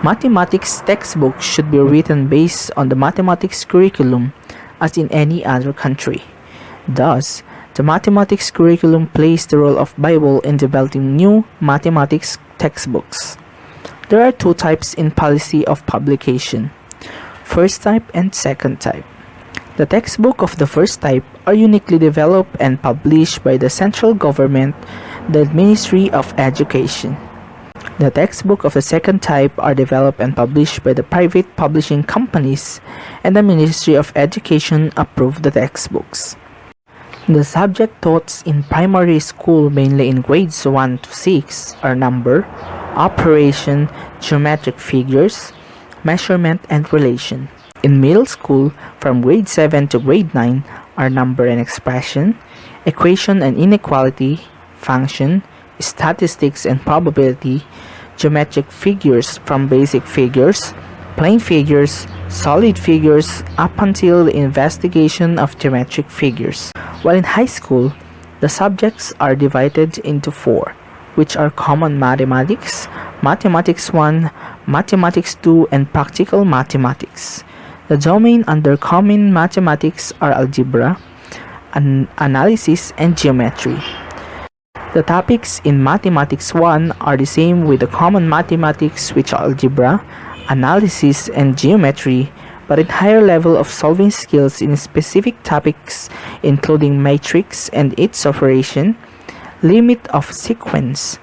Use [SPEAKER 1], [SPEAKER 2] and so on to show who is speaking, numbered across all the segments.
[SPEAKER 1] Mathematics textbooks should be written based on the mathematics curriculum as in any other country. Thus, the mathematics curriculum plays the role of Bible in developing new mathematics textbooks. There are two types in policy of publication, first type and second type. The textbook of the first type are uniquely developed and published by the central government, the Ministry of Education. The textbook of the second type are developed and published by the private publishing companies, and the Ministry of Education approve the textbooks. The subject taught in primary school, mainly in grades 1 to 6, are number, operation, geometric figures, measurement, and relation. In middle school, from grade 7 to grade 9, are number and expression, equation and inequality, function, statistics and probability, geometric figures from basic figures, plane figures, solid figures, up until the investigation of geometric figures. While in high school, the subjects are divided into four, which are common mathematics, mathematics 1, mathematics 2, and practical mathematics. The domain under common mathematics are algebra, analysis, and geometry. The topics in Mathematics 1 are the same with the common mathematics, which are algebra, analysis, and geometry, but in higher level of solving skills in specific topics including matrix and its operation, limit of sequence,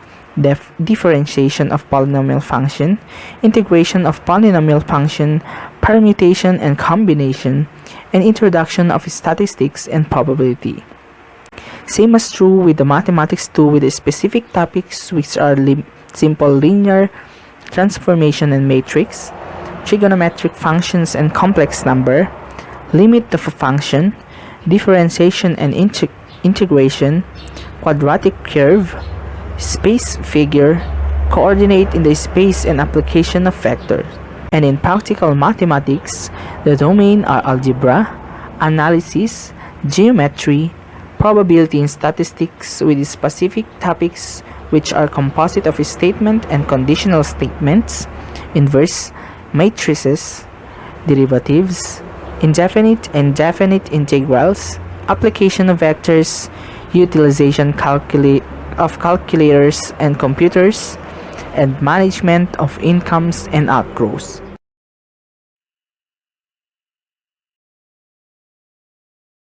[SPEAKER 1] differentiation of polynomial function, integration of polynomial function, permutation and combination, and introduction of statistics and probability. Same as true with the Mathematics 2 with the specific topics which are simple linear transformation and matrix, trigonometric functions and complex number, limit of a function, differentiation and integration, quadratic curve, space figure, coordinate in the space and application of vectors. And in practical mathematics, the domain are algebra, analysis, geometry, probability and statistics with specific topics which are composite of statement and conditional statements, inverse, matrices, derivatives, indefinite and definite integrals, application of vectors, utilization of calculators and computers, and management of incomes and outgoings.